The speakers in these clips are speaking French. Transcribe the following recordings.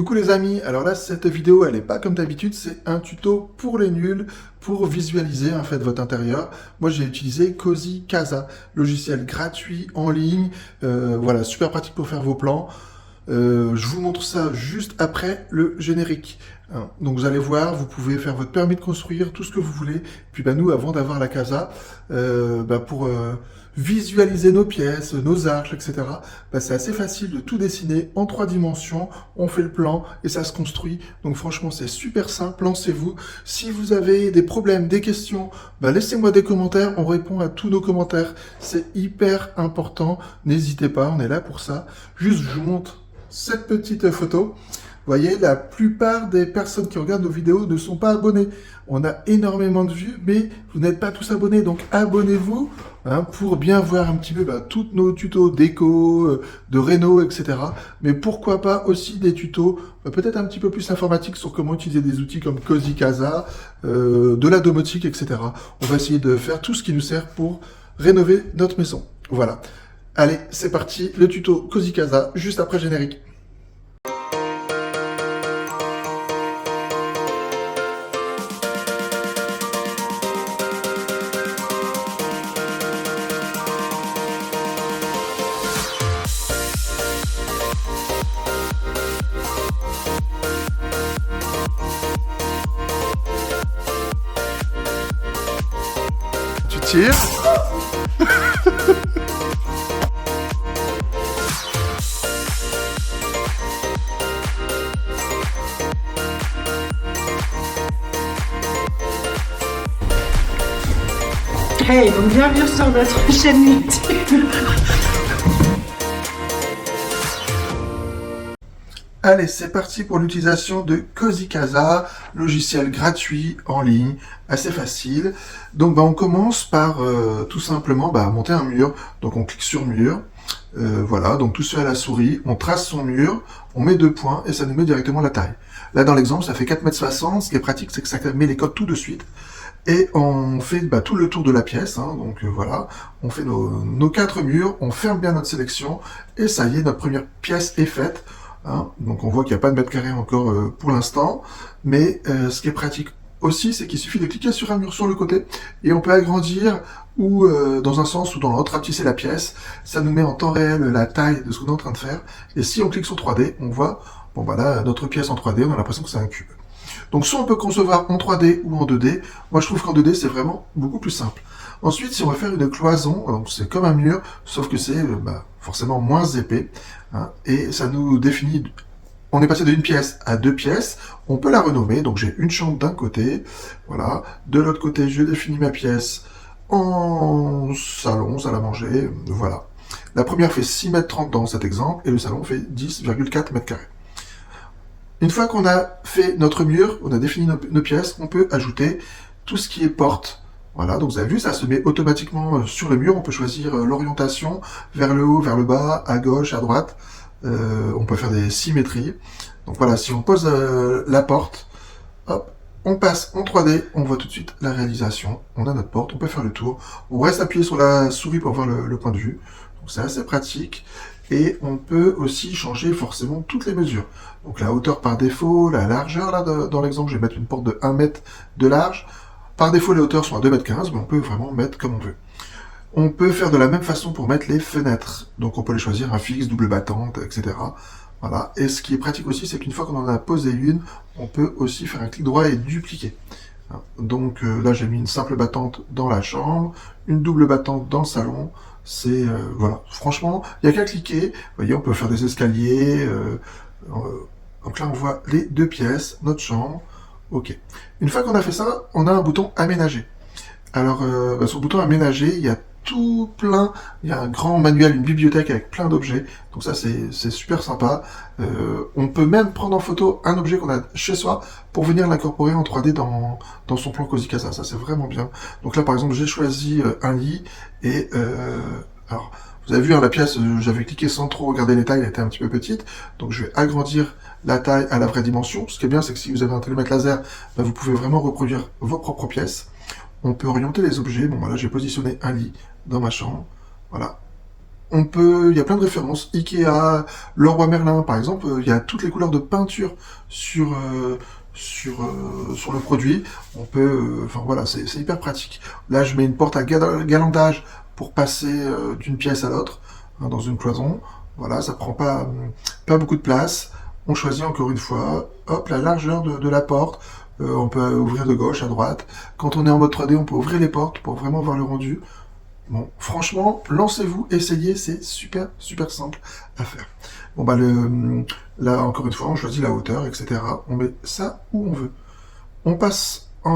Coucou les amis, alors là cette vidéo elle n'est pas comme d'habitude, c'est un tuto pour les nuls, pour visualiser en fait votre intérieur. Moi j'ai utilisé Cozy Casa, logiciel gratuit en ligne, voilà, super pratique pour faire vos plans. Je vous montre ça juste après le générique. Donc vous allez voir, vous pouvez faire votre permis de construire, tout ce que vous voulez. Puis nous, avant d'avoir la casa, pour visualiser nos pièces, nos arches, etc., c'est assez facile de tout dessiner en 3 dimensions. On fait le plan et ça se construit. Donc franchement, c'est super simple, lancez-vous. Si vous avez des problèmes, des questions, laissez-moi des commentaires. On répond à tous nos commentaires. C'est hyper important. N'hésitez pas, on est là pour ça. Juste, je vous montre cette petite photo. Vous voyez, la plupart des personnes qui regardent nos vidéos ne sont pas abonnées. On a énormément de vues, mais vous n'êtes pas tous abonnés. Donc abonnez-vous pour bien voir un petit peu tous nos tutos déco, de réno, etc. Mais pourquoi pas aussi des tutos peut-être un petit peu plus informatiques sur comment utiliser des outils comme Cozy Casa, de la domotique, etc. On va essayer de faire tout ce qui nous sert pour rénover notre maison. Voilà. Allez, c'est parti, le tuto Cozy Casa, juste après générique. Tu tires. Hey, donc bienvenue sur notre chaîne YouTube. Allez, c'est parti pour l'utilisation de Cozy Casa, logiciel gratuit en ligne, assez facile. Donc on commence par tout simplement monter un mur. Donc on clique sur mur, voilà, donc tout seul à la souris, on trace son mur, on met 2 points et ça nous met directement la taille. Là dans l'exemple, ça fait 4,60 m. Ce qui est pratique, c'est que ça met les codes tout de suite. Et on fait tout le tour de la pièce, donc voilà, on fait nos 4 murs, on ferme bien notre sélection, et ça y est, notre première pièce est faite. Donc on voit qu'il n'y a pas de mètre carré encore pour l'instant, mais ce qui est pratique aussi, c'est qu'il suffit de cliquer sur un mur sur le côté, et on peut agrandir ou dans un sens ou dans l'autre, rapetisser la pièce. Ça nous met en temps réel la taille de ce qu'on est en train de faire, et si on clique sur 3D, on voit, là, notre pièce en 3D, on a l'impression que c'est un cube. Donc soit on peut concevoir en 3D ou en 2D. Moi je trouve qu'en 2D c'est vraiment beaucoup plus simple. Ensuite, si on va faire une cloison, donc c'est comme un mur, sauf que c'est forcément moins épais, et ça nous définit. On est passé d'une pièce à 2 pièces. On peut la renommer. Donc j'ai une chambre d'un côté, voilà. De l'autre côté, je définis ma pièce en salon, salle à manger, voilà. La première fait 6,30 m dans cet exemple, et le salon fait 10,4 m². Une fois qu'on a fait notre mur, on a défini nos pièces, on peut ajouter tout ce qui est porte. Voilà, donc vous avez vu, ça se met automatiquement sur le mur. On peut choisir l'orientation, vers le haut, vers le bas, à gauche, à droite. On peut faire des symétries. Donc voilà, si on pose la porte, hop, on passe en 3D, on voit tout de suite la réalisation. On a notre porte, on peut faire le tour. On reste appuyé sur la souris pour voir le point de vue. Donc c'est assez pratique. Et on peut aussi changer forcément toutes les mesures. Donc la hauteur par défaut, la largeur, là dans l'exemple, je vais mettre une porte de 1 m de large. Par défaut, les hauteurs sont à 2,15 m, mais on peut vraiment mettre comme on veut. On peut faire de la même façon pour mettre les fenêtres. Donc on peut les choisir un fixe, double battante, etc. Voilà. Et ce qui est pratique aussi, c'est qu'une fois qu'on en a posé une, on peut aussi faire un clic droit et dupliquer. Donc là, j'ai mis une simple battante dans la chambre, une double battante dans le salon. C'est voilà, franchement, il n'y a qu'à cliquer. Vous voyez, on peut faire des escaliers. Donc là, on voit les 2 pièces, notre chambre. Ok. Une fois qu'on a fait ça, on a un bouton aménager. Alors, sur le bouton aménager, il y a tout plein. Il y a un grand manuel, une bibliothèque avec plein d'objets. Donc ça, c'est super sympa. On peut même prendre en photo un objet qu'on a chez soi pour venir l'incorporer en 3D dans son plan Cozy Casa. Ça, c'est vraiment bien. Donc là, par exemple, j'ai choisi un lit et alors, vous avez vu la pièce, j'avais cliqué sans trop regarder les tailles, elle était un petit peu petite. Donc je vais agrandir la taille à la vraie dimension. Ce qui est bien, c'est que si vous avez un télémètre laser, vous pouvez vraiment reproduire vos propres pièces. On peut orienter les objets. Bon, voilà, j'ai positionné un lit dans ma chambre. Voilà. il y a plein de références. Ikea, Leroy Merlin, par exemple, il y a toutes les couleurs de peinture sur le produit. Enfin voilà, c'est hyper pratique. Là, je mets une porte à galandage pour passer d'une pièce à l'autre, hein, dans une cloison. Voilà, ça prend pas beaucoup de place. On choisit encore une fois, hop, la largeur de la porte. On peut ouvrir de gauche à droite. Quand on est en mode 3D, on peut ouvrir les portes pour vraiment voir le rendu. Bon, franchement, lancez-vous, essayez, c'est super, super simple à faire. Bon, bah, là, encore une fois, on choisit la hauteur, etc. On met ça où on veut. On passe je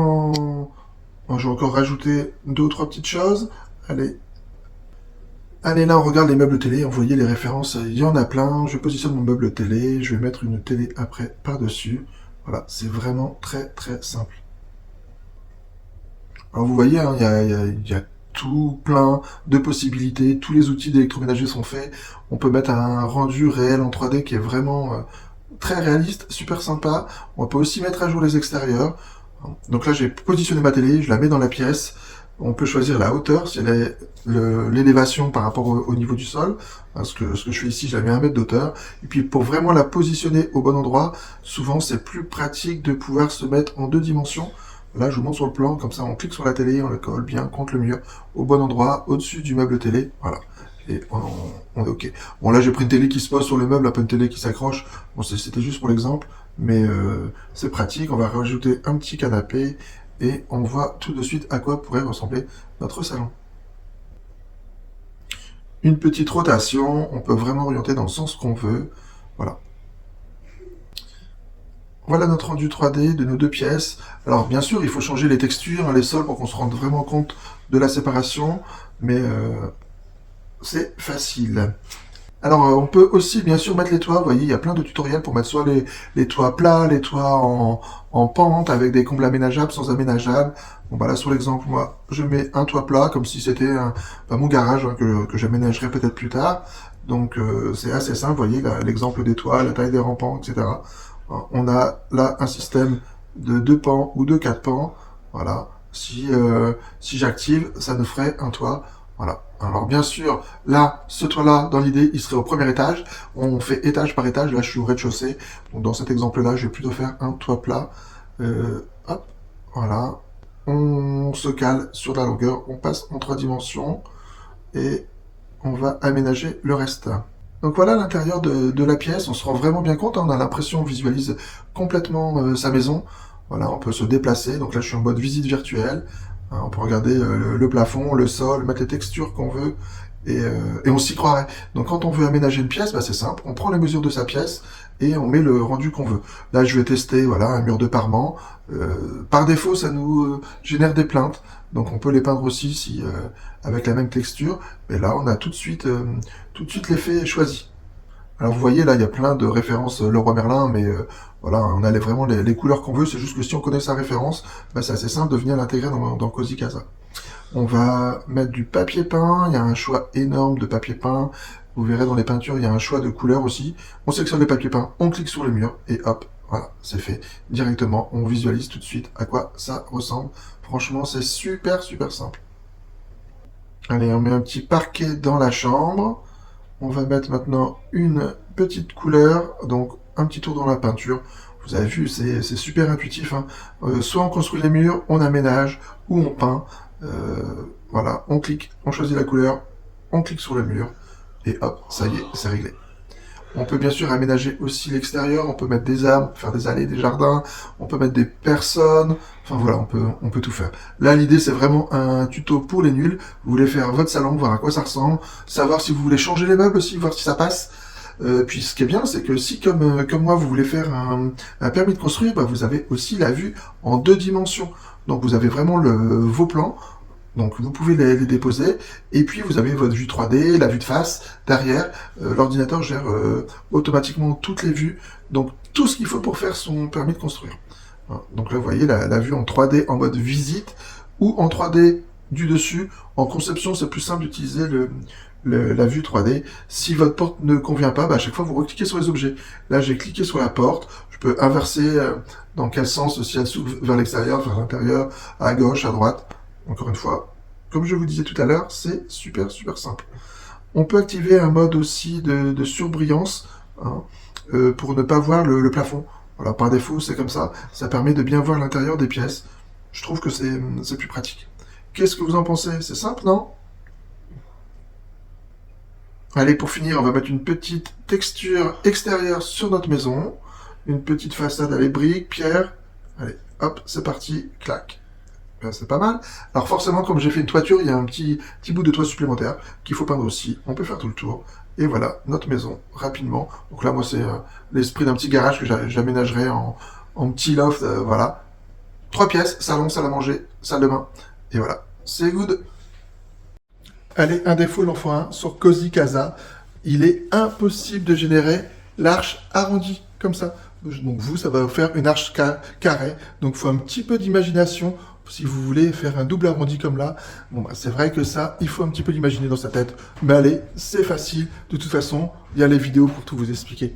vais encore rajouter 2 ou 3 petites choses. Allez, là, on regarde les meubles télé. Vous voyez les références, il y en a plein. Je positionne mon meuble télé. Je vais mettre une télé après par-dessus. Voilà, c'est vraiment très, très simple. Alors, vous voyez, hein, il y a tout plein de possibilités, tous les outils d'électroménager sont faits, on peut mettre un rendu réel en 3D qui est vraiment très réaliste, super sympa, on peut aussi mettre à jour les extérieurs. Donc là j'ai positionné ma télé, je la mets dans la pièce, on peut choisir la hauteur, si elle est l'élévation par rapport au niveau du sol, ce que je fais ici, je la mets à 1 mètre d'auteur, et puis pour vraiment la positionner au bon endroit, souvent c'est plus pratique de pouvoir se mettre en 2 dimensions. Là, je vous montre sur le plan, comme ça on clique sur la télé, on le colle bien contre le mur, au bon endroit, au-dessus du meuble télé, voilà. Et on est OK. Bon, là j'ai pris une télé qui se pose sur le meuble, pas une télé qui s'accroche. Bon, c'était juste pour l'exemple, mais c'est pratique. On va rajouter un petit canapé, et on voit tout de suite à quoi pourrait ressembler notre salon. Une petite rotation, on peut vraiment orienter dans le sens qu'on veut, voilà. Voilà notre rendu 3D de nos 2 pièces. Alors bien sûr, il faut changer les textures, hein, les sols, pour qu'on se rende vraiment compte de la séparation, mais c'est facile. Alors on peut aussi bien sûr mettre les toits, vous voyez, il y a plein de tutoriels pour mettre soit les toits plats, les toits en pente, avec des combles aménageables, sans aménageables. Bon bah là sur l'exemple, moi, je mets un toit plat, comme si c'était mon garage, hein, que j'aménagerai peut-être plus tard. Donc c'est assez simple, vous voyez, l'exemple des toits, la taille des rampants, etc. On a là un système de 2 pans ou de 4 pans. Voilà. Si j'active, ça nous ferait un toit. Voilà. Alors bien sûr, là, ce toit-là, dans l'idée, il serait au premier étage. On fait étage par étage. Là, je suis au rez-de-chaussée. Donc dans cet exemple-là, je vais plutôt faire un toit plat. Hop, voilà. On se cale sur la longueur. On passe en 3 dimensions. Et on va aménager le reste. Donc voilà l'intérieur de la pièce, on se rend vraiment bien compte, hein, on a l'impression, on visualise complètement sa maison. Voilà, on peut se déplacer, donc là je suis en mode visite virtuelle, hein, on peut regarder le plafond, le sol, mettre les textures qu'on veut, et on s'y croirait. Donc quand on veut aménager une pièce, bah, c'est simple, on prend les mesures de sa pièce, et on met le rendu qu'on veut. Là je vais tester voilà, un mur de parement, par défaut ça nous génère des plaintes, donc on peut les peindre aussi si, avec la même texture, mais là on a tout de suite l'effet choisi. Alors vous voyez là il y a plein de références Leroy Merlin, mais voilà, on a vraiment les couleurs qu'on veut, c'est juste que si on connaît sa référence, bah, c'est assez simple de venir l'intégrer dans Cozy Casa. On va mettre du papier peint, il y a un choix énorme de papier peint, vous verrez dans les peintures, il y a un choix de couleurs aussi. On sélectionne les papiers peints, on clique sur le mur, et hop, voilà, c'est fait directement, on visualise tout de suite à quoi ça ressemble. Franchement, c'est super, super simple. Allez, on met un petit parquet dans la chambre. On va mettre maintenant une petite couleur, donc un petit tour dans la peinture. Vous avez vu, c'est super intuitif, hein. Soit on construit les murs, on aménage, ou on peint. Voilà, on clique, on choisit la couleur, on clique sur le mur, et hop, ça y est, c'est réglé. On peut bien sûr aménager aussi l'extérieur, on peut mettre des arbres, faire des allées, des jardins, on peut mettre des personnes, enfin voilà, on peut tout faire. Là, l'idée, c'est vraiment un tuto pour les nuls. Vous voulez faire votre salon, voir à quoi ça ressemble, savoir si vous voulez changer les meubles aussi, voir si ça passe. Puis ce qui est bien, c'est que si, comme moi, vous voulez faire un permis de construire, bah, vous avez aussi la vue en 2 dimensions. Donc vous avez vraiment vos plans. Donc vous pouvez les déposer, et puis vous avez votre vue 3D, la vue de face, derrière, l'ordinateur gère automatiquement toutes les vues, donc tout ce qu'il faut pour faire son permis de construire. Donc là vous voyez la vue en 3D en mode visite, ou en 3D du dessus. En conception c'est plus simple d'utiliser la vue 3D. Si votre porte ne convient pas, bah, à chaque fois vous recliquez sur les objets. Là j'ai cliqué sur la porte, je peux inverser dans quel sens, si elle s'ouvre vers l'extérieur, vers l'intérieur, à gauche, à droite. Encore une fois, comme je vous disais tout à l'heure, c'est super, super simple. On peut activer un mode aussi de surbrillance, hein, pour ne pas voir le plafond. Voilà, par défaut, c'est comme ça. Ça permet de bien voir l'intérieur des pièces. Je trouve que c'est plus pratique. Qu'est-ce que vous en pensez? C'est simple, non? Allez, pour finir, on va mettre une petite texture extérieure sur notre maison. Une petite façade avec briques, pierres. Allez, hop, c'est parti, clac. Ben, c'est pas mal. Alors forcément, comme j'ai fait une toiture, il y a un petit bout de toit supplémentaire qu'il faut peindre aussi. On peut faire tout le tour. Et voilà, notre maison, rapidement. Donc là, moi, c'est l'esprit d'un petit garage que j'aménagerai en petit loft, voilà. 3 pièces, salon, salle à manger, salle de bain. Et voilà, c'est good. Allez, un défaut, il en faut un, sur Cozy Casa. Il est impossible de générer l'arche arrondie, comme ça. Donc vous, ça va vous faire une arche carrée. Donc il faut un petit peu d'imagination si vous voulez faire un double arrondi comme là. Bon, bah, c'est vrai que ça, il faut un petit peu l'imaginer dans sa tête. Mais allez, c'est facile. De toute façon, il y a les vidéos pour tout vous expliquer.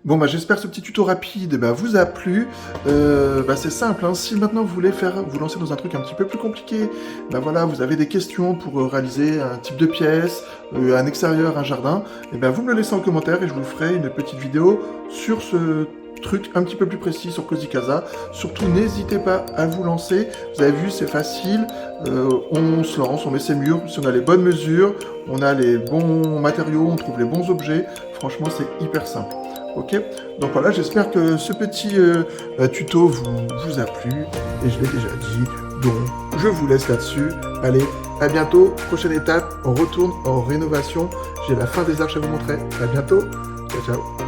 Bon, bah, j'espère que ce petit tuto rapide vous a plu. C'est simple, hein. Si maintenant vous voulez vous lancer dans un truc un petit peu plus compliqué, voilà, vous avez des questions pour réaliser un type de pièce, un extérieur, un jardin, vous me le laissez en commentaire et je vous ferai une petite vidéo sur ce truc un petit peu plus précis sur Cozy Casa. Surtout, n'hésitez pas à vous lancer. Vous avez vu, c'est facile. On se lance, on met ses murs. Si on a les bonnes mesures, on a les bons matériaux, on trouve les bons objets. Franchement, c'est hyper simple. Ok, donc voilà, j'espère que ce petit tuto vous a plu, et je l'ai déjà dit, donc je vous laisse là-dessus. Allez, à bientôt, prochaine étape, on retourne en rénovation, j'ai la fin des arches à vous montrer, à bientôt, ciao ciao.